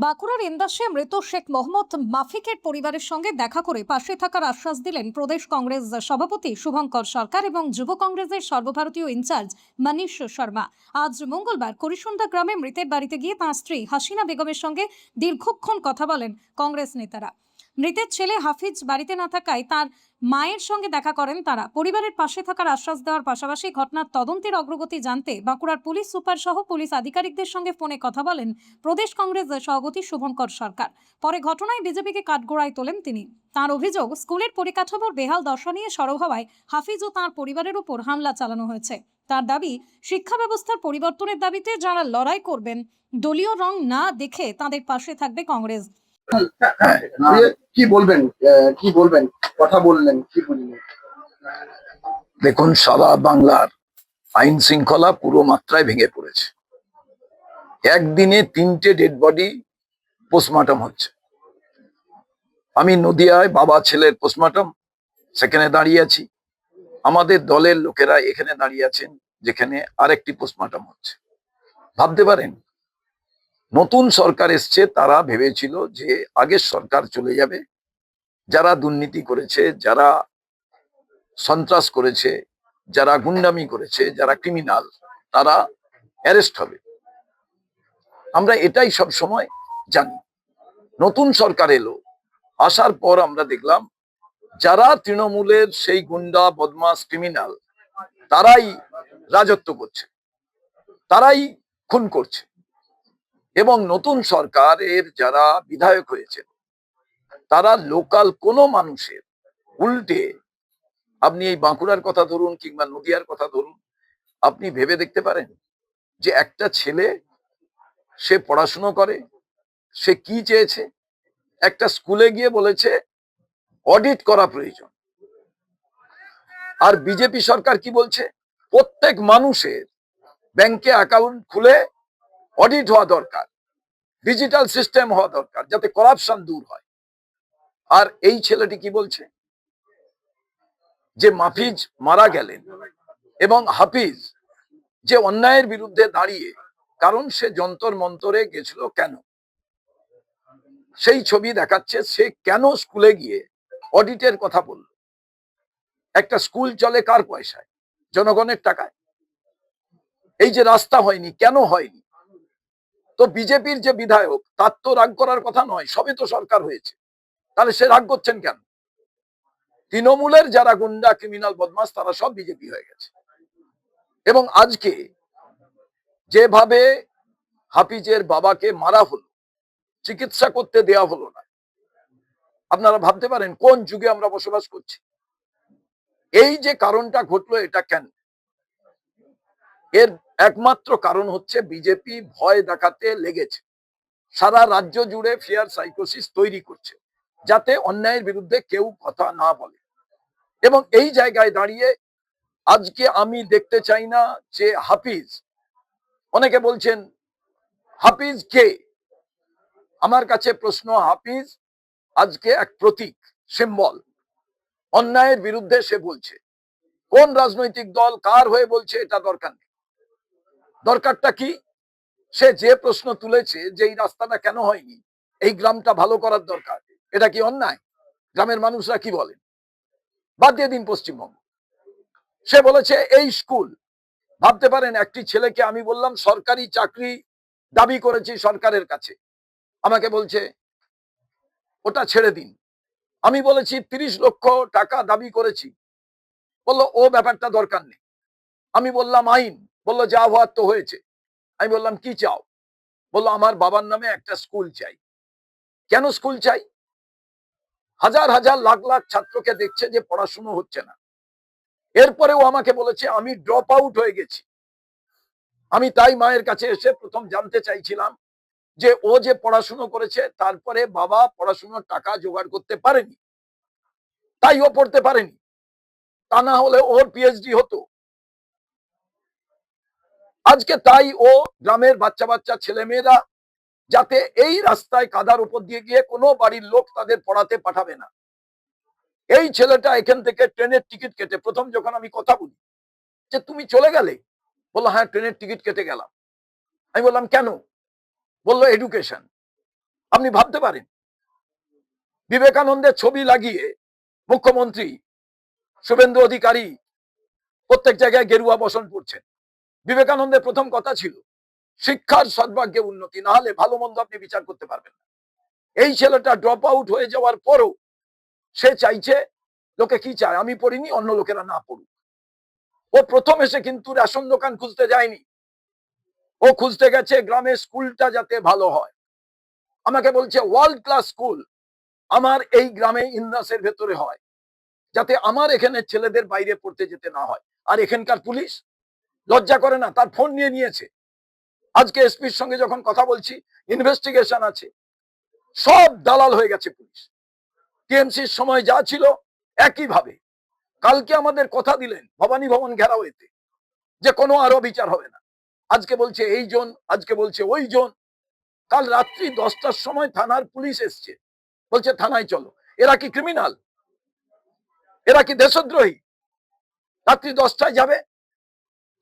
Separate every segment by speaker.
Speaker 1: বাঁকুড়ার ইন্দাসে মৃত শেখ মোহাম্মদ মাফিকের পরিবারের সঙ্গে দেখা করে পাশে থাকার আশ্বাস দিলেন প্রদেশ কংগ্রেস সভাপতি শুভঙ্কর সরকার এবং যুব কংগ্রেসের সর্বভারতীয় ইনচার্জ মনীষ শর্মা। আজ মঙ্গলবার করিসুন্দা গ্রামে মৃতের বাড়িতে গিয়ে তাঁর স্ত্রী হাসিনা বেগমের সঙ্গে দীর্ঘক্ষণ কথা বলেন কংগ্রেস নেতারা। মৃতের ছেলে হাফিজ বাড়িতে না থাকায় তার মায়ের সঙ্গে দেখা করেন তারা। পরিবারের পাশে থাকার আশ্বাস দেওয়ার পাশাপাশি ঘটনার তদন্তের অগ্রগতি জানতে বাঁকুড়ার পুলিশ সুপার সহ পুলিশ আধিকারিকদের সঙ্গে ফোনে কথা বলেন প্রদেশ কংগ্রেস সভাপতি শুভঙ্কর সরকার। পরে ঘটনায় বিজেপিকে কাঠগড়ায় তোলেন তিনি। তার অভিযোগ, স্কুলের পরিকাঠামোর বেহাল দশা নিয়ে সরব হওয়ায় হাফিজ ও তাঁর পরিবারের উপর হামলা চালানো হয়েছে। তার দাবি, শিক্ষা ব্যবস্থার পরিবর্তনের দাবিতে যারা লড়াই করবেন দলীয় রং না দেখে তাদের পাশে থাকবে কংগ্রেস।
Speaker 2: কি বলবেন, কি বলবেন, কথা বললেন, কি বললেন?
Speaker 3: দেখুন, সারা বাংলার আইন শৃঙ্খলা পুরো মাত্রায় ভেঙে পড়েছে। একদিনে 3টে ডেড বডি পোস্টমর্টম হচ্ছে। আমি নদিয়ায় বাবা ছেলের পোস্টমর্টম সেখানে দাঁড়িয়ে আছি, আমাদের দলের লোকেরা এখানে দাঁড়িয়ে আছেন যেখানে আরেকটি পোস্টমর্টম হচ্ছে। ভাবতে পারেন, নতুন সরকার এসছে, তারা ভেবেছিল যে আগের সরকার চলে যাবে, যারা দুর্নীতি করেছে, যারা সন্ত্রাস করেছে, যারা গুন্ডামি করেছে, যারা ক্রিমিনাল, তারা অ্যারেস্ট হবে। আমরা এটাই সব সময় জানি। নতুন সরকার এলো, আসার পর আমরা দেখলাম যারা তৃণমূলের সেই গুন্ডা বদমাস ক্রিমিনাল, তারাই রাজত্ব করছে, তারাই খুন করছে। এবং নতুন সরকারের যারা বিধায়ক হয়েছে তারা লোকাল কোনো মানুষের উল্টে, আপনি এই বাঁকুড়ার কথা ধরুন কিংবা নদিয়ার কথা ধরুন, আপনি ভেবে দেখতে পারেন যে একটা ছেলে, সে পড়াশুনো করে, সে কি চেয়েছে? একটা স্কুলে গিয়ে বলেছে অডিট করা প্রয়োজন। আর বিজেপি সরকার কি বলছে? প্রত্যেক মানুষের ব্যাংকে অ্যাকাউন্ট খুলে অডিট হওয়া দরকার, ডিজিটাল সিস্টেম হওয়া দরকার, যাতে করাপশন দূর হয়। আর এই ছেলেটি কি বলছে? যে মাফিজ মারা গেলেন এবং হাফিজ যে অন্যায়ের বিরুদ্ধে দাঁড়িয়ে, কারণ সে যন্তর মন্তরে গেছিল কেন, সেই ছবি দেখাচ্ছে। সে কেন স্কুলে গিয়ে অডিটের কথা বলল? একটা স্কুল চলে কার পয়সায়? জনগণের টাকায়। এই যে রাস্তা হয়নি, কেন হয়নি? তো বিজেপির যে বিধায়ক, তার তো রাগ করার কথা নয়, সবে তো সরকার হয়েছে, তাহলে সে রাগ করছেন কেন? তৃণমূলের যারা গুন্ডা ক্রিমিনাল বদমাস, তারা সব বিজেপি হয়ে গেছে। এবং আজকে যেভাবে হাফিজের বাবাকে মারা হলো, চিকিৎসা করতে দেয়া হলো না, আপনারা ভাবতে পারেন কোন যুগে আমরা বসবাস করছি? এই যে কারণটা ঘটলো, এটা কেন? এর একমাত্র কারণ হচ্ছে বিজেপি ভয় দেখাতে লেগেছে। সারা রাজ্য জুড়ে ফিয়ার সাইকোসিস তৈরি করছে, যাতে অন্যায়ের বিরুদ্ধে কেউ কথা না বলে। এবং এই জায়গায় দাঁড়িয়ে আজকে আমি দেখতে চাই না যে হাফিজ, অনেকে বলছেন হাফিজ কে? আমার কাছে প্রশ্ন, হাফিজ আজকে এক প্রতীক, সিম্বল। অন্যায়ের বিরুদ্ধে সে বলছে। কোন রাজনৈতিক দল কার হয়ে বলছে এটা দরকার নেই। দরকারটা কি? সে যে প্রশ্ন তুলেছে যে এই রাস্তাটা কেন হয়নি, এই গ্রামটা ভালো করার দরকার, এটা কি অন্যায়? গ্রামের মানুষরা কি বলেন? বাদ দিয়ে দিন পশ্চিমবঙ্গ। সে বলেছে এই স্কুল। ভাবতে পারেন, একটি ছেলেকে আমি বললাম সরকারি চাকরি দাবি করেছি সরকারের কাছে, আমাকে বলছে ওটা ছেড়ে দিন। আমি বলেছি 30 লক্ষ টাকা দাবি করেছি, বললো ও ব্যাপারটা দরকার নেই। আমি বললাম আইন, বললো যা হওয়ার তো হয়েছে। আমি বললাম কি চাও? বললো আমার বাবার নামে একটা স্কুল চাই। কেন স্কুল চাই? হাজার হাজার লাখ লাখ ছাত্রকে দেখছে যে পড়াশুনো হচ্ছে না। এরপরেও আমাকে বলেছে আমি ড্রপ আউট হয়ে গেছি। আমি তাই মায়ের কাছে এসে প্রথম জানতে চাইছিলাম যে ও যে পড়াশুনো করেছে, তারপরে বাবা পড়াশুনোর টাকা জোগাড় করতে পারেনি, তাই ও পড়তে পারেনি। তা না হলে ওর পিএইচডি হতো। আজকে তাই ও গ্রামের বাচ্চা বাচ্চা ছেলে মেয়েরা যাতে এই রাস্তায় কাদার উপর দিয়ে গিয়ে কোনো বাড়ির লোক তাদের পড়াতে পাঠাবে না। এই ছেলেটা এখান থেকে ট্রেনের টিকিট কেটে, প্রথম যখন আমি কথা বলি যে তুমি চলে গেলে, বললো হ্যাঁ ট্রেনের টিকিট কেটে গেলাম। আমি বললাম কেন? বললো এডুকেশন। আপনি ভাবতে পারেন বিবেকানন্দের ছবি লাগিয়ে মুখ্যমন্ত্রী শুভেন্দু অধিকারী প্রত্যেক জায়গায় গেরুয়া বসন করছেন। বিবেকানন্দের প্রথম কথা ছিল শিক্ষার সদ্ভাগ্যে উন্নতি, না হলে ভালো মন্দ আপনি বিচার করতে পারবেন না। এই ছেলেটা ড্রপ আউট হয়ে যাওয়ার পরও সে চাইছে, লোকে কি চায়, আমি পড়িনি অন্য লোকেরা না পড়ুক। ও প্রথম এসে কিন্তু রেশন দোকান খুঁজতে যায়নি, ও খুঁজতে গেছে গ্রামের স্কুলটা যাতে ভালো হয়। আমাকে বলছে ওয়ার্ল্ড ক্লাস স্কুল আমার এই গ্রামে ইন্দাসের ভেতরে হয়, যাতে আমার এখানে ছেলেদের বাইরে পড়তে যেতে না হয়। আর এখানকার পুলিশ লজ্জা করে না, তার ফোন নিয়ে নিয়েছে। আজকে এসপির সঙ্গে যখন কথা বলছি, ইনভেস্টিগেশন আছে, সব দালাল হয়ে গেছে পুলিশ। টিএমসির সময় যা ছিল একইভাবে কালকে আমাদের কথা দিলেন ভবানী ভবন ঘেরাও এতে যে কোনো আরো বিচার হবে না। আজকে বলছে এই জন, আজকে বলছে ওই জন। কাল রাত্রি 10টার সময় থানার পুলিশ এসছে, বলছে থানায় চলো। এরা কি ক্রিমিনাল? এরা কি দেশদ্রোহী? রাত্রি 10টায় যাবে?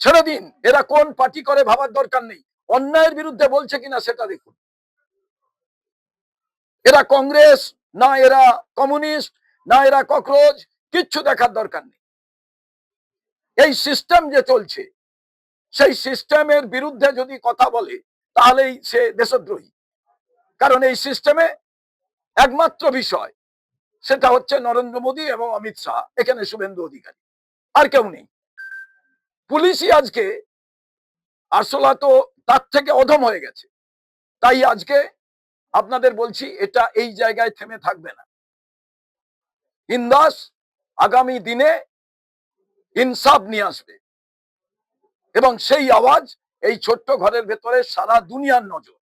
Speaker 3: ছেড়ে দিন, এরা কোন পার্টি করে ভাবার দরকার নেই, অন্যায়ের বিরুদ্ধে বলছে কিনা সেটা দেখুন। এরা কংগ্রেস না, এরা কমিউনিস্ট না, এরা ককরোচ, কিচ্ছু দেখার দরকার নেই। এই সিস্টেম যে চলছে, সেই সিস্টেমের বিরুদ্ধে যদি কথা বলে তাহলেই সে দেশদ্রোহী। কারণ এই সিস্টেমে একমাত্র বিষয়, সেটা হচ্ছে নরেন্দ্র মোদী এবং অমিত শাহ, এখানে শুভেন্দু অধিকারী, আর কেউ নেই। পুলিশই আজকে আসলে তো তার থেকে অধম হয়ে গেছে। তাই আজকে আপনাদের বলছি, এটা এই জায়গায় থেমে থাকবে না। ইন্দাস আগামী দিনে ইনসাফ নিয়ে আসবে, এবং সেই আওয়াজ এই ছোট্ট ঘরের ভেতরে সারা দুনিয়ার নজর।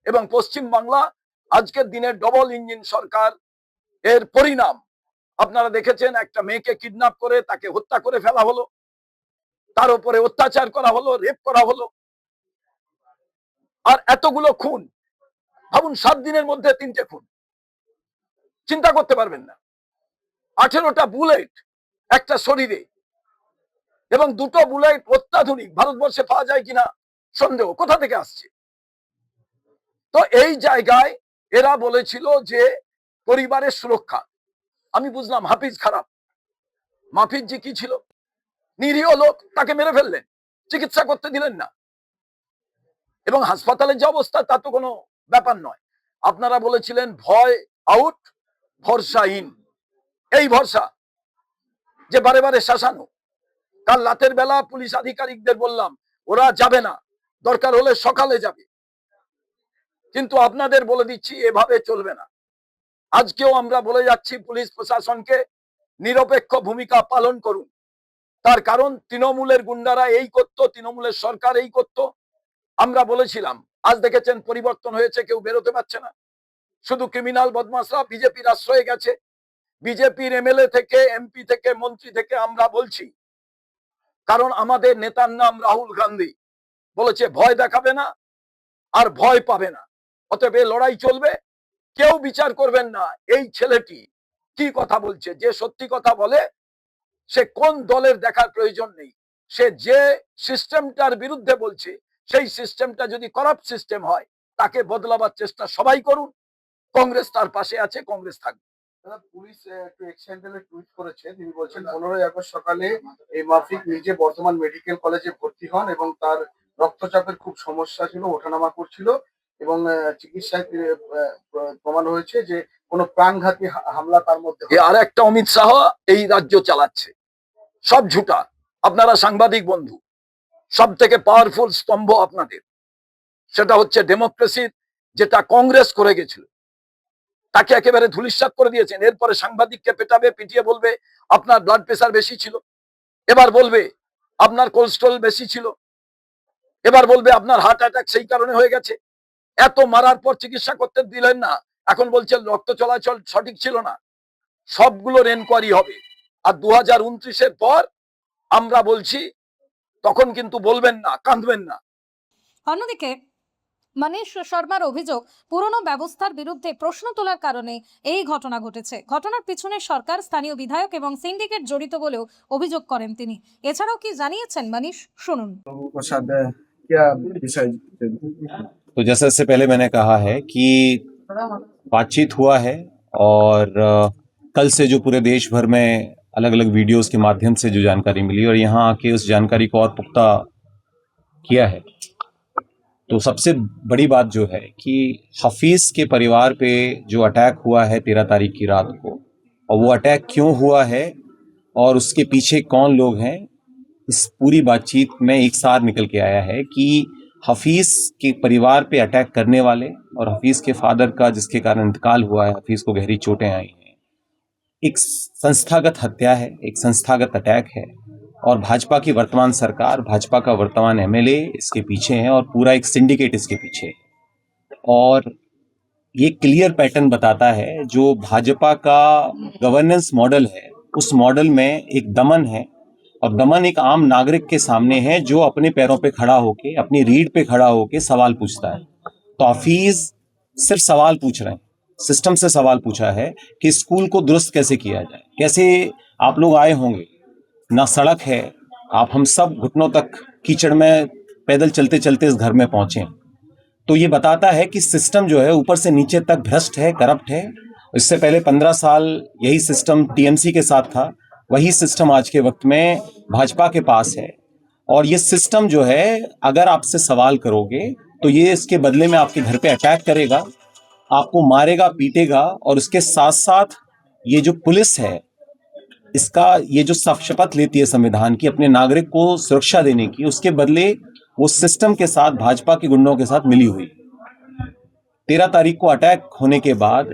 Speaker 3: এবং পশ্চিম বাংলা আজকের দিনে ডবল ইঞ্জিন সরকার এর পরিণাম আপনারা দেখেছেন। একটা মেয়েকে কিডন্যাপ করে তাকে হত্যা করে ফেলা হলো, তার উপরে অত্যাচার করা হলো, রেপ করা হলো, আর এতগুলো খুন। ভাবুন 7 দিনের মধ্যে 3টে খুন, চিন্তা করতে পারবেন না। 18টা বুলেট একটা শরীরে, এবং 2টো বুলেট অত্যাধুনিক, ভারতবর্ষে পাওয়া যায় কিনা সন্দেহ, কোথা থেকে আসছে। তো এই জায়গায় এরা বলেছিল যে পরিবারের সুরক্ষা। আমি বুঝলাম হাফিজ খারাপ, মাফিজ জি কি ছিল, নিরীহ লোক, তাকে মেরে ফেললেন, চিকিৎসা করতে দিলেন না। এবং হাসপাতালের যে অবস্থা তা তো কোনো ব্যাপার নয়। আপনারা বলেছিলেন ভয় আউট, ভরসা ইন। এই ভরসা যে বারে বারে শাসানো। কাল রাতের বেলা পুলিশ আধিকারিকদের বললাম ওরা যাবে না, দরকার হলে সকালে যাবে। কিন্তু আপনাদের বলে দিচ্ছি এভাবে চলবে না। আজকেও আমরা বলে যাচ্ছি পুলিশ প্রশাসনকে নিরপেক্ষ ভূমিকা পালন করুন। তার কারণ তৃণমূলের গুন্ডারা এই করতো, তৃণমূলের সরকার এই করতো। আমরা বলেছিলাম, আজ দেখেছেন পরিবর্তন হয়েছে, কেউ বেরোতে পারছে না, শুধু ক্রিমিনাল বদমাশরা বিজেপির আশ্রয়ে গেছে। বিজেপির এমএলএ থেকে, এমপি থেকে, মন্ত্রী থেকে আমরা বলছি, কারণ আমাদের নেতার নাম রাহুল গান্ধী, বলেছে ভয় দেখাবে না আর ভয় পাবে না, অতএব লড়াই চলবে, কেউ বিচার করবেন না এই ছেলেটি কি কথা বলছে। যে সত্যি কথা বলে সে কোন দলের দেখার প্রয়োজন নেই। সে যে সিস্টেমটার বিরুদ্ধে বলছে, সেই সিস্টেমটা যদি করাপ্ট সিস্টেম হয়, তাকে বদলাবার চেষ্টা সবাই করুন। কংগ্রেস তার পাশে আছে, কংগ্রেস থাকবে।
Speaker 2: দাদা, পুলিশ একটু এক্সটেন্ডেলে টুইট করেছে, তিনি বলছেন 15ই আগস্ট সকালে এই মাফিক নিজে বর্ধমান মেডিকেল কলেজে ভর্তি হন এবং তার রক্তচাপের খুব সমস্যা ছিল, ওঠানামা করছিল, এবং চিকিৎসায় প্রমাণ হয়েছে যে কোনো প্রাণঘাতী হামলা তার মধ্যে
Speaker 3: আর একটা অমিত শাহ এই রাজ্য চালাচ্ছে, সব ঝুটা। আপনারা সাংবাদিক বন্ধু, সব থেকে পাওয়ারফুল স্তম্ভ আপনাদের, সেটা হচ্ছে ডেমোক্রেসির, যেটা কংগ্রেস করে গেছিল, তাকে একেবারে ধূলিসাৎ করে দিয়েছেন। এরপরে সাংবাদিককে পেটাবে, পিটিয়ে বলবে আপনার ব্লাড প্রেসার বেশি ছিল, এবার বলবে আপনার কোলেস্টেরল বেশি ছিল, এবার বলবে আপনার হার্ট অ্যাটাক সেই কারণে হয়ে গেছে। এত মারার পর চিকিৎসা করতে দিলেন না, এখন বলছেন রক্ত চলাচল সঠিক ছিল না। সবগুলোর এনকোয়ারি হবে, আর 2029-এর পর আমরা বলছি, তখন কিন্তু বলবেন না, কাঁদবেন না।
Speaker 1: অন্যদিকে মনীষ শর্মার অভিযোগ, পুরনো ব্যবস্থার বিরুদ্ধে প্রশ্ন তোলার কারণে এই ঘটনা ঘটেছে। ঘটনার পিছনে সরকার, স্থানীয় বিধায়ক এবং সিন্ডিকেট জড়িত বলেও অভিযোগ করেন তিনি। এছাড়াও কি জানিয়েছেন মনীষ, শুনুন।
Speaker 4: तो जैसे इससे पहले मैंने कहा है कि बातचीत हुआ है और कल से जो पूरे देश भर में अलग अलग वीडियोस के माध्यम से जो जानकारी मिली और यहाँ आके उस जानकारी को और पुख्ता किया है, तो सबसे बड़ी बात जो है कि हफीज के परिवार पे जो अटैक हुआ है 13 तारीख की रात को, और वो अटैक क्यों हुआ है और उसके पीछे कौन लोग हैं, इस पूरी बातचीत में एक सार निकल के आया है कि हफीज के परिवार पे अटैक करने वाले और हफीज के फादर का जिसके कारण इंतकाल हुआ है, हफीज को गहरी चोटें आई हैं, एक संस्थागत हत्या है, एक संस्थागत अटैक है। और भाजपा की वर्तमान सरकार, भाजपा का वर्तमान एमएलए इसके पीछे है और पूरा एक सिंडिकेट इसके पीछे है। और ये क्लियर पैटर्न बताता है जो भाजपा का गवर्नेंस मॉडल है, उस मॉडल में एक दमन है, और दमन एक आम नागरिक के सामने है जो अपने पैरों पे खड़ा होके, अपनी रीढ़ पे खड़ा होके सवाल पूछता है। तो हफीज सिर्फ सवाल पूछ रहे हैं, सिस्टम से सवाल पूछा है कि स्कूल को दुरुस्त कैसे किया जाए। कैसे आप लोग आए होंगे, ना सड़क है, आप हम सब घुटनों तक कीचड़ में पैदल चलते चलते इस घर में पहुंचे। तो ये बताता है कि सिस्टम जो है ऊपर से नीचे तक भ्रष्ट है, करप्ट है। इससे पहले 15 साल यही सिस्टम टीएमसी के साथ था, वही सिस्टम आज के वक्त में भाजपा के पास है। और ये सिस्टम जो है, अगर आपसे सवाल करोगे तो ये इसके बदले में आपके घर पे अटैक करेगा, आपको मारेगा, पीटेगा, और उसके साथ साथ ये जो पुलिस है, इसका ये जो शपथ लेती है संविधान की अपने नागरिक को सुरक्षा देने की, उसके बदले वो सिस्टम के साथ, भाजपा के गुंडों के साथ मिली हुई। 13 तारीख को अटैक होने के बाद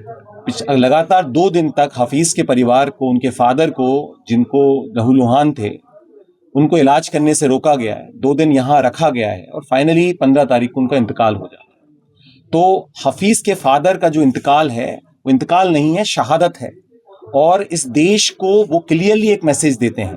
Speaker 4: लगातार 2 दिन तक हफीज के परिवार को, उनके फादर को, जिनको लहूलुहान थे, उनको इलाज करने से रोका गया है। 2 दिन यहाँ रखा गया है और फाइनली 15 तारीख को उनका इंतकाल हो जाता है। तो हफीज के फादर का जो इंतकाल है, वो इंतकाल नहीं है, शहादत है। और इस देश को वो क्लियरली एक मैसेज देते हैं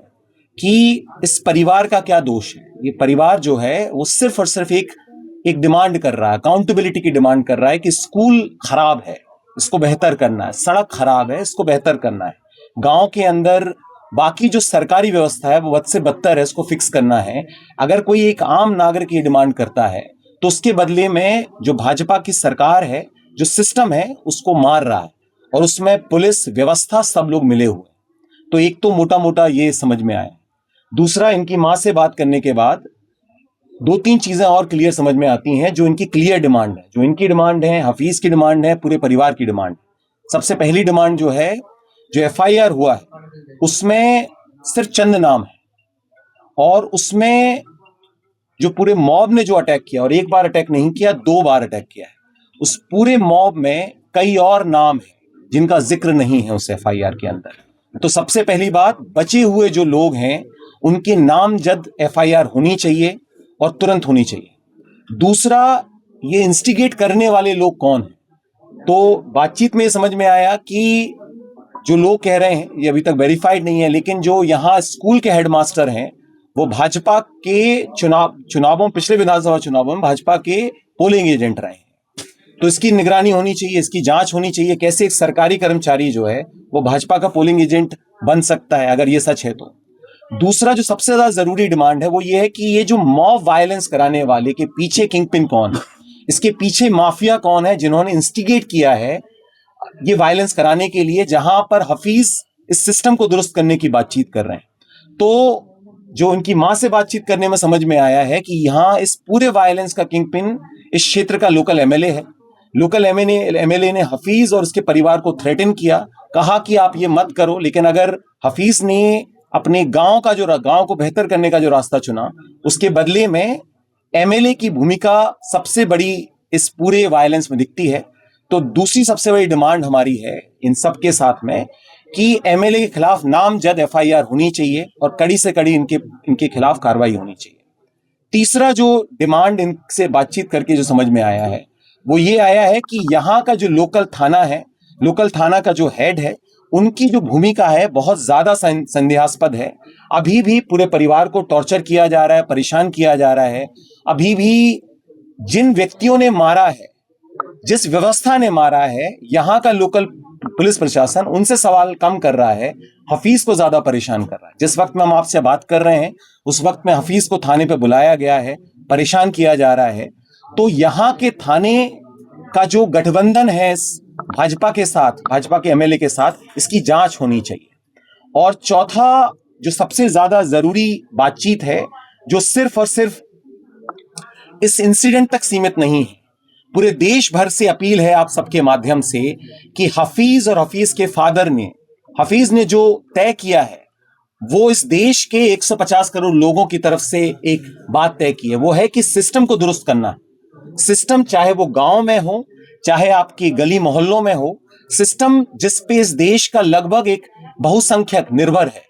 Speaker 4: कि इस परिवार का क्या दोष है। ये परिवार जो है वो सिर्फ और सिर्फ एक डिमांड कर रहा है, अकाउंटेबिलिटी की डिमांड कर रहा है कि स्कूल खराब है, इसको बेहतर करना है, सड़क खराब है, इसको बेहतर करना है, गांव के अंदर बाकी जो सरकारी व्यवस्था है वो बद से बदतर है, इसको फिक्स करना है। अगर कोई एक आम नागरिक ये डिमांड करता है तो उसके बदले में जो भाजपा की सरकार है, जो सिस्टम है, उसको मार रहा है, और उसमें पुलिस व्यवस्था सब लोग मिले हुए। तो एक तो मोटा मोटा ये समझ में आया। दूसरा, इनकी मां से बात करने के बाद 2-3 चीजें और क्लियर समझ में आती हैं जो इनकी क्लियर डिमांड है। जो इनकी डिमांड है, हफीज की डिमांड है, पूरे परिवार की डिमांड। सबसे पहली डिमांड जो है, जो एफआईआर हुआ है उसमें सिर्फ चंद नाम है, और उसमें जो पूरे मॉब ने जो अटैक किया, और एक बार अटैक नहीं किया, 2 बार अटैक किया है, उस पूरे मॉब में कई और नाम है जिनका जिक्र नहीं है उस एफआईआर के अंदर। तो सबसे पहली बात, बचे हुए जो लोग हैं उनके नामजद एफआईआर होनी चाहिए और तुरंत होनी चाहिए। दूसरा, ये इंस्टिगेट करने वाले लोग कौन हैं। तो बातचीत में ये समझ में आया कि जो लोग कह रहे हैं, ये अभी तक वेरीफाइड नहीं है, लेकिन जो यहाँ स्कूल के हेडमास्टर हैं वो भाजपा के चुनावों, पिछले विधानसभा चुनावों में भाजपा के पोलिंग एजेंट रहे हैं। तो इसकी निगरानी होनी चाहिए, इसकी जांच होनी चाहिए, कैसे एक सरकारी कर्मचारी जो है वो भाजपा का पोलिंग एजेंट बन सकता है, अगर ये सच है तो। दूसरा जो सबसे ज्यादा जरूरी डिमांड है वो ये है कि ये जो मॉब वायलेंस कराने वाले के पीछे किंगपिन कौन है, इसके पीछे माफिया कौन है जिन्होंने इंस्टिगेट किया है ये वायलेंस कराने के लिए, जहां पर हफीज इस सिस्टम को दुरुस्त करने की बातचीत कर रहे हैं। तो जो उनकी मां से बातचीत करने में समझ में आया है कि यहाँ इस पूरे वायलेंस का किंगपिन इस क्षेत्र का लोकल एमएलए है। लोकल एमएलए ने हफीज और उसके परिवार को थ्रेटन किया, कहा कि आप ये मत करो, लेकिन अगर हफीज ने अपने गांव को बेहतर करने का जो रास्ता चुना, उसके बदले में एमएलए की भूमिका सबसे बड़ी इस पूरे वायलेंस में दिखती है। तो दूसरी सबसे बड़ी डिमांड हमारी है इन सब के साथ में कि एमएलए के खिलाफ नामजद एफआईआर होनी चाहिए और कड़ी से कड़ी इनके खिलाफ कार्रवाई होनी चाहिए। तीसरा जो डिमांड इनसे बातचीत करके जो समझ में आया है वो ये आया है कि यहाँ का जो लोकल थाना है, लोकल थाना का जो हेड है, उनकी जो भूमिका है बहुत ज्यादा संदेहास्पद है। अभी भी पूरे परिवार को टॉर्चर किया जा रहा है, परेशान किया जा रहा है। अभी भी जिन व्यक्तियों ने मारा है, जिस व्यवस्था ने मारा है, यहाँ का लोकल पुलिस प्रशासन उनसे सवाल कम कर रहा है, हफीज को ज्यादा परेशान कर रहा है। जिस वक्त में हम आपसे बात कर रहे हैं उस वक्त में हफीज को थाने पे बुलाया गया है, परेशान किया जा रहा है। तो यहाँ के थाने का जो गठबंधन है इस भाजपा के साथ, भाजपा के एमएलए के साथ, इसकी जांच होनी चाहिए। और चौथा जो सबसे ज्यादा जरूरी बातचीत है, जो सिर्फ और सिर्फ इस इंसिडेंट तक सीमित नहीं है, पूरे देश भर से अपील है आप सबके माध्यम से कि हफीज और हफीज के फादर ने, हफीज ने जो तय किया है वो इस देश के 150 करोड़ लोगों की तरफ से एक बात तय की है, वो है कि सिस्टम को दुरुस्त करना। सिस्टम चाहे वो गांव में हो, चाहे आपकी गली मोहल्लों में हो, सिस्टम जिस पे इस देश का लगभग एक बहुसंख्यक निर्भर है,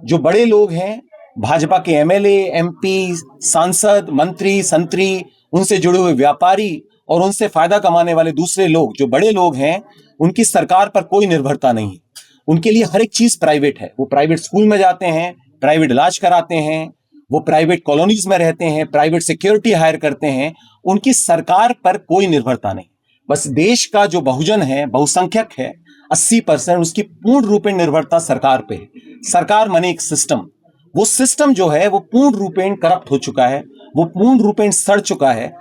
Speaker 4: जो बड़े लोग हैं, भाजपा के एमएलए, एमपी, सांसद, मंत्री, संतरी, उनसे जुड़े हुए व्यापारी और उनसे फायदा कमाने वाले दूसरे लोग, जो बड़े लोग हैं, उनकी सरकार पर कोई निर्भरता नहीं है। उनके लिए हर एक चीज प्राइवेट है। वो प्राइवेट स्कूल में जाते हैं, प्राइवेट इलाज कराते हैं, वो प्राइवेट कॉलोनीज में रहते हैं, प्राइवेट सिक्योरिटी हायर करते हैं। उनकी सरकार पर कोई निर्भरता नहीं। बस देश का जो बहुजन है, बहुसंख्यक है, 80%, उसकी पूर्ण रूपेण निर्भरता सरकार पे है। सरकार माने एक सिस्टम। वो सिस्टम जो है वो पूर्ण रूपेण करप्ट हो चुका है, वो पूर्ण रूपेण सड़ चुका है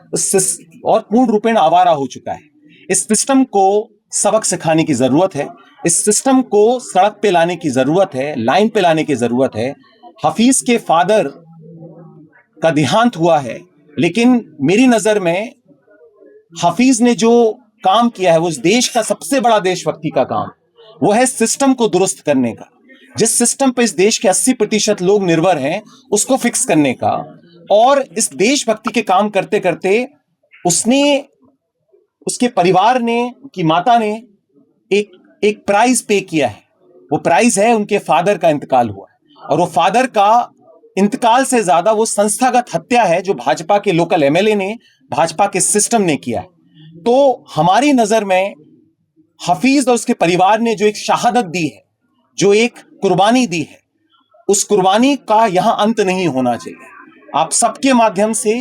Speaker 4: और पूर्ण रूपेण आवारा हो चुका है। इस सिस्टम को सबक सिखाने की जरूरत है, इस सिस्टम को सड़क पे लाने की जरूरत है, लाइन पे लाने की जरूरत है। हफीज के फादर का देहांत हुआ है, लेकिन मेरी नजर में हफीज ने जो काम किया है वो इस देश का सबसे बड़ा देशभक्ति का काम, वो है सिस्टम को दुरुस्त करने का। जिस सिस्टम पे इस देश के 80% लोग निर्भर हैं, उसको फिक्स करने का। और इस देशभक्ति के काम करते करते उसने, उसके परिवार ने, उनकी माता ने एक प्राइस पे किया है। वो प्राइस है उनके फादर का इंतकाल हुआ है, और वो फादर का इंतकाल से ज्यादा वो संस्थागत हत्या है जो भाजपा के लोकल एमएलए ने, भाजपा के सिस्टम ने किया है। तो हमारी नजर में हफीज और उसके परिवार ने जो एक शहादत दी है, जो एक कुर्बानी दी है, उस कुर्बानी का यहां अंत नहीं होना चाहिए। आप सबके माध्यम से,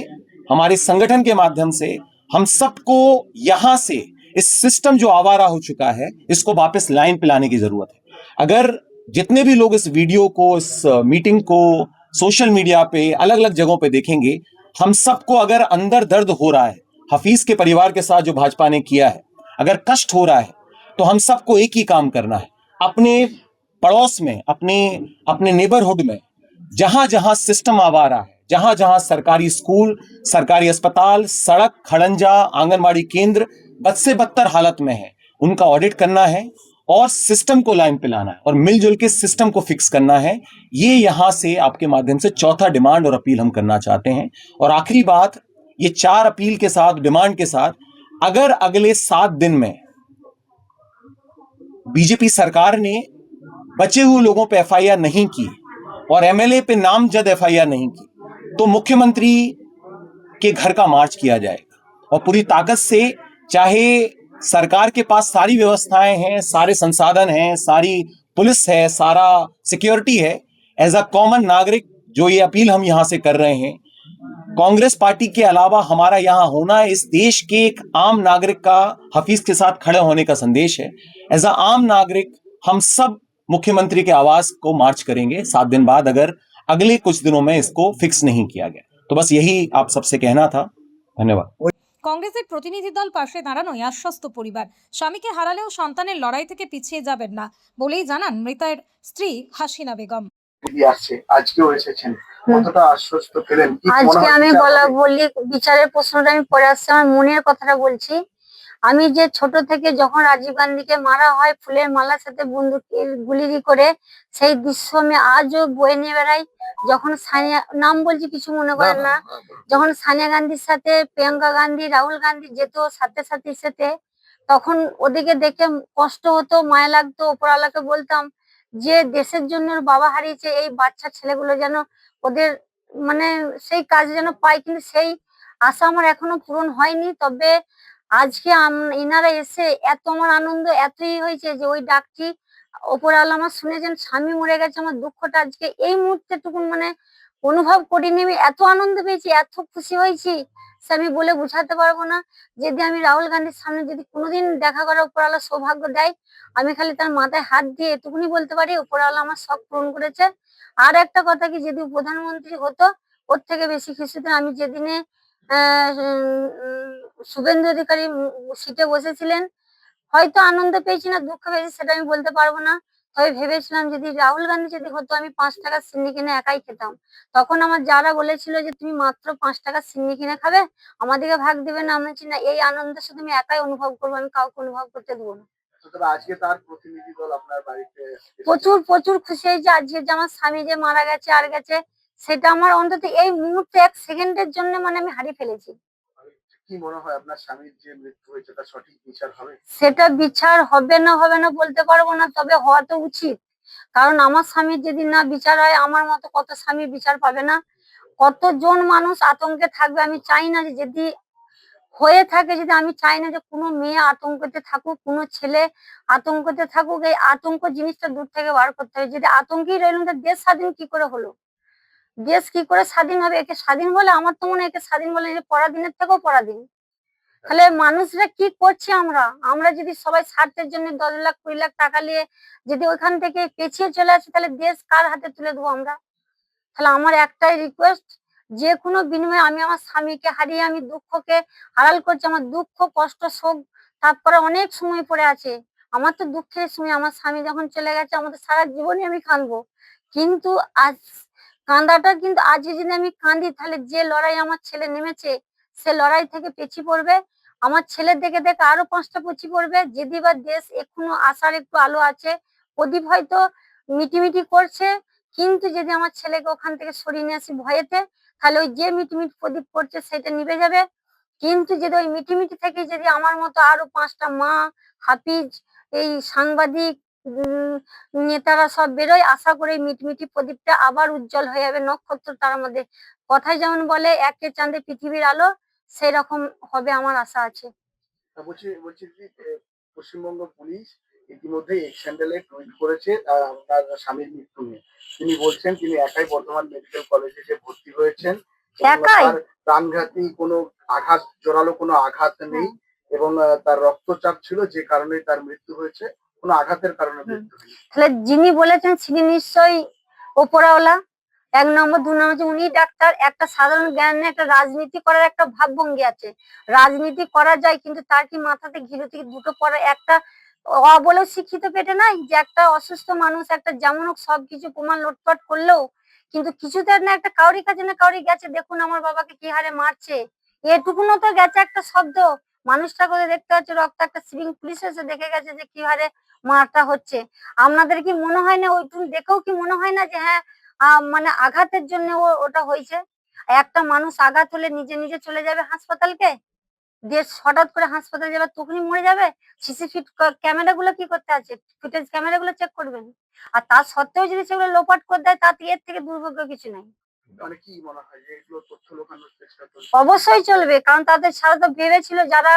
Speaker 4: हमारे संगठन के माध्यम से, हम सबको यहां से इस सिस्टम जो आवारा हो चुका है, इसको वापस लाइन पे लाने की जरूरत है। अगर जितने भी लोग इस वीडियो को, इस मीटिंग को सोशल मीडिया पे, अलग अलग जगहों पे देखेंगे, हम सबको अगर अंदर दर्द हो रहा है हफीज के परिवार के साथ जो भाजपा ने किया है, अगर कष्ट हो रहा है, तो हम सबको एक ही काम करना है। अपने पड़ोस में, अपने नेबरहुड में, जहां जहां सिस्टम आवारा है, जहां जहां सरकारी स्कूल, सरकारी अस्पताल, सड़क, खड़ंजा, आंगनबाड़ी केंद्र बद से बदतर हालत में है, उनका ऑडिट करना है और सिस्टम को लाइन पे लाना है और मिलजुल के सिस्टम को फिक्स करना है। ये यहां से आपके माध्यम से चौथा डिमांड और अपील हम करना चाहते हैं। और आखिरी बात, ये 4 अपील के साथ, डिमांड के साथ, अगर अगले 7 दिन में बीजेपी सरकार ने बचे हुए लोगों पे एफआईआर नहीं की और एमएलए पे नामजद एफआईआर नहीं की, तो मुख्यमंत्री के घर का मार्च किया जाएगा और पूरी ताकत से, चाहे सरकार के पास सारी व्यवस्थाएं हैं, सारे संसाधन हैं, सारी पुलिस है, सारा सिक्योरिटी है, एज अ कॉमन नागरिक जो ये अपील हम यहां से कर रहे हैं, कांग्रेस पार्टी के अलावा हमारा यहां होना इस देश के एक आम नागरिक का हफीज के साथ खड़े होने का संदेश है। एज अ आम नागरिक हम सब मुख्यमंत्री के आवास को मार्च करेंगे 7 दिन बाद, अगर अगले कुछ दिनों में इसको फिक्स नहीं किया गया। तो बस यही आप सबसे कहना था। धन्यवाद।
Speaker 1: কংগ্রেসের প্রতিনিধি দল পাশে দাঁড়ানোয় আশ্বস্ত পরিবার। স্বামীকে হারালেও সন্তানের লড়াই থেকে পিছিয়ে যাবেন না বলেই জানান মৃতের স্ত্রী হাসিনা বেগম।
Speaker 2: দিদি আসছে, আজকেও এসেছেন, কতটা আশ্বস্ত পেলেন? কি মনে
Speaker 5: আজকে
Speaker 2: হয়
Speaker 5: আমি
Speaker 2: বিচার
Speaker 5: বলা
Speaker 2: হবে?
Speaker 5: বললি বিচারের প্রশ্নটা আমি পরে আসছি, আমার মনের কথাটা বলছি। আমি যে ছোট থেকে যখন রাজীব গান্ধীকে মারা হয় ফুলের মালার সাথে বন্দুকের গুলি করে, সেই দৃশ্য আমি আজও বয়ে নিয়ে বেড়াই। যখন সানিয়া, নাম বলছি কিছু মনে করেন না, যখন সানিয়া গান্ধীর সাথে প্রিয়াঙ্কা গান্ধী, রাহুল গান্ধী যেত সাথে সাথে সাথে, তখন ওদিকে দেখে কষ্ট হতো, মায়া লাগতো। ওপরওয়ালাকে বলতাম যে দেশের জন্য ওর বাবা হারিয়েছে, এই বাচ্চা ছেলেগুলো যেন ওদের মানে সেই কাজ যেন পায়, কিন্তু সেই আশা আমার এখনো পূরণ হয়নি। তবে আজকে ইনারা এসে এত আমার আনন্দ এতই হয়েছে যে ওই ডাকটি ওপরওয়ালা আমার শুনেছেন, স্বামী মরে গেছে, আমার দুঃখটা আজকে এই মুহূর্তে টুকুন মানে অনুভব করিনি। আমি এত আনন্দ পেয়েছি, এত খুশি হয়েছি, সে আমি বলে বোঝাতে পারবো না। যদি আমি রাহুল গান্ধীর সামনে যদি কোনোদিন দেখা করার উপরওয়ালা সৌভাগ্য দেয়, আমি খালি তার মাথায় হাত দিয়ে এটুকুনি বলতে পারি উপরওয়ালা আমার শখ পূরণ করেছে। আর একটা কথা কি, যদি প্রধানমন্ত্রী হতো ওর থেকে বেশি খুশি হতো। আমি যেদিনে শুভেন্দু অধিকারী সিটে বসেছিলেন, হয়তো আনন্দ পেয়েছি না দুঃখ পেয়েছি সেটা আমি বলতে পারবো না। তবে ভেবেছিলাম যদি রাহুল গান্ধী যদি হতো আমি 5 টাকার সিন্নি কিনে একাই খেতাম। তখন আমার যারা বলেছিল যে তুমি মাত্র 5 টাকার সিন্নি কিনে খাবে, আমাদেরকে ভাগ দেবে না, আমি বলছি না, এই আনন্দ শুধু আমি একাই অনুভব করবো, আমি কাউকে অনুভব করতে দেবো না।
Speaker 2: তবে আজকে তার প্রতিনিধি দল আপনার বাড়িতে এসেছে।
Speaker 5: প্রচুর প্রচুর খুশি হয়েছে আজকে যে আমার স্বামী যে মারা গেছে আর গেছে, সেটা আমার অন্তত এই মুহূর্তে 1 সেকেন্ডের জন্য মানে আমি হারিয়ে ফেলেছি।
Speaker 2: কি মনে হয় আপনার স্বামীর যে মৃত্যু হয়েছে তার সঠিক বিচার হবে?
Speaker 5: সেটা বিচার হবে না বলতে পারবো না, তবে হওয়া তো উচিত। কারণ আমার স্বামীর যদি না বিচার হয়, আমার মতো কত স্বামী বিচার পাবে না, কতজন মানুষ আতঙ্কে থাকবে। আমি চাই না যে যদি হয়ে থাকে, যদি আমি চাই না যে কোনো মেয়ে আতঙ্কতে থাকুক, কোনো ছেলে আতঙ্কতে থাকুক। এই আতঙ্ক জিনিসটা দূর থেকে বার করতে হবে। যদি আতঙ্কেই রইলাম তো দেশ স্বাধীন কি করে হলো? দেশ কি করে স্বাধীন হবে? একে স্বাধীন বলে? আমার তো মনে হয় একে স্বাধীন বলে যে পরাধীনের থেকেও পরাধীন। তাহলে মানুষরা কি করছে? আমরা যদি সবাই স্বার্থের জন্য 10 লাখ 20 লাখ টাকা নিয়ে যদি ওইখান থেকে পেছিয়ে চলে আসি, তাহলে দেশ কার হাতে তুলে দেবো আমরা? তাহলে আমার একটাই রিকোয়েস্ট, যে কোনো বিনিময়ে আমি আমার স্বামীকে হারিয়ে আমি দুঃখকে আড়াল করছি। আমার দুঃখ কষ্ট শোক তারপরে অনেক সময় পড়ে আছে। আমার তো দুঃখের সময়, আমার স্বামী যখন চলে গেছে আমাদের সারা জীবনে আমি কাঁদবো, কিন্তু আজ কান্দাটা কিন্তু আজ যদি আমি কাঁদি, তাহলে যে লড়াই আমার ছেলে নেমেছে সে লড়াই থেকে পেছিয়ে পড়বে। আমার ছেলের দেখে দেখে আরো 5টা পিছিয়ে পড়বে। যদি বা দেশ এখনো আসার একটু আলো আছে, প্রদীপ হয়তো মিটিমিটি করছে, কিন্তু যদি আমার ছেলেকে ওখান থেকে সরিয়ে নিয়ে আসি ভয়েতে, তাহলে ওই যে মিটিমিটি প্রদীপ করছে সেটা নিভে যাবে। কিন্তু যদি ওই মিটিমিটি থেকে যদি আমার মতো আরো 5টা মা, হাফিজ, এই সাংবাদিক, উম, নেতারা সব বেরোয়, আশা করে এই মিটমিটি প্রদীপটা আবার উজ্জ্বল হয়ে যাবে নক্ষত্র তার মধ্যে। কথায় যেমন বলে একে চাঁদে পৃথিবীর আলো, সেই রকম হবে আমার আশা আছে।
Speaker 2: বলছি বলছি যে পশ্চিমবঙ্গ পুলিশ ইতিমধ্যে এক্স হ্যান্ডেলে টুইট করেছে তার স্বামীর মৃত্যু নিয়ে। তিনি বলছেন তিনি একাই বর্ধমান মেডিকেল কলেজে যে ভর্তি হয়েছেন এবং
Speaker 5: একাই?
Speaker 2: তার প্রাণঘাতী কোনো আঘাত, জোরালো কোনো আঘাত নেই এবং তার রক্তচাপ ছিল যে কারণে তার মৃত্যু হয়েছে, কোনো আঘাতের কারণে মৃত্যু হয়নি।
Speaker 5: তাহলে যিনি বলেছেন তিনি নিশ্চয়ই ওপরওয়ালা। 1 নম্বর 2 নম্বর হচ্ছে উনি ডাক্তার। একটা সাধারণ জ্ঞান নিয়ে একটা রাজনীতি করার একটা ভাবভঙ্গি আছে। রাজনীতি করা যায়, কিন্তু তার কি মাথাতে ঘিরে থেকে দুটো পড়া একটা বলেও শিক্ষিত পেটে নাই? যে একটা অসুস্থ মানুষ একটা যেমন হোক সবকিছু প্রমাণ লোটপাট করলেও কিন্তু কিছুতে না একটা কাউরি কাছে না কাউরি গেছে, দেখুন আমার বাবাকে কি হারে মারছে, এটুকুনো তো গেছে একটা শব্দ। মানুষটা করে দেখতে হচ্ছে রক্ত, একটা সিভিং পুলিশ এসে দেখে গেছে যে কি হারে মারটা হচ্ছে। আপনাদের কি মনে হয় না ওইটুকু দেখেও কি মনে হয় না যে হ্যাঁ মানে আঘাতের জন্য ওটা হয়েছে? একটা মানুষ আঘাত হলে নিজে নিজে চলে যাবে হাসপাতালকে, দিয়ে হঠাৎ করে হাসপাতালে যাবে তখনই মরে যাবে? সিসিটিভি ক্যামেরা গুলো কি করতে আছে? ফুটেজ ক্যামেরা গুলো চেক করবেন। আর তার সত্ত্বেও যদি সেগুলো লোপাট করে দেয়, তাতে এর থেকে দুর্ভাগ্য কিছু নাই।
Speaker 2: মানে কি মনে হয় যে এগুলো তথ্য লুকানোর চেষ্টা চলছে?
Speaker 5: অবশ্যই চলবে, কারণ তাদের সারা তো ভেবেছিল, যারা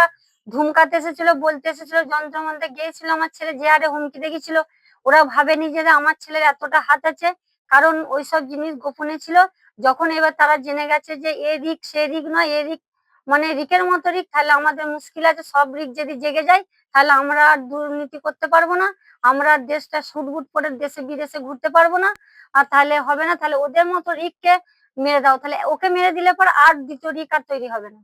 Speaker 5: ধুমকাতে এসেছিল বলতে এসেছিল যন্ত্রমন্ত্রে গিয়েছিল আমার ছেলে যে হারে হুমকি দেখেছিল, ওরা ভাবেনি যে আমার ছেলের এতটা হাত আছে, কারণ ওইসব জিনিস গোপনে ছিল। যখন এবার তারা জেনে গেছে যে এ রিক সে রিক নয়, এ রিক মানে রিকের মতো রিক, তাহলে আমাদের মুশকিল আছে। সব রিক যদি জেগে যায় তাহলে আমরা আর দুর্নীতি করতে পারবো না, আমরা আর দেশটা সুটবুট করে দেশে বিদেশে ঘুরতে পারবো না। আর তাহলে হবে না, তাহলে ওদের মতো রিককে মেরে দাও, তাহলে ওকে মেরে দিলে পর আর দ্বিতীয় রিক আর তৈরি হবে না।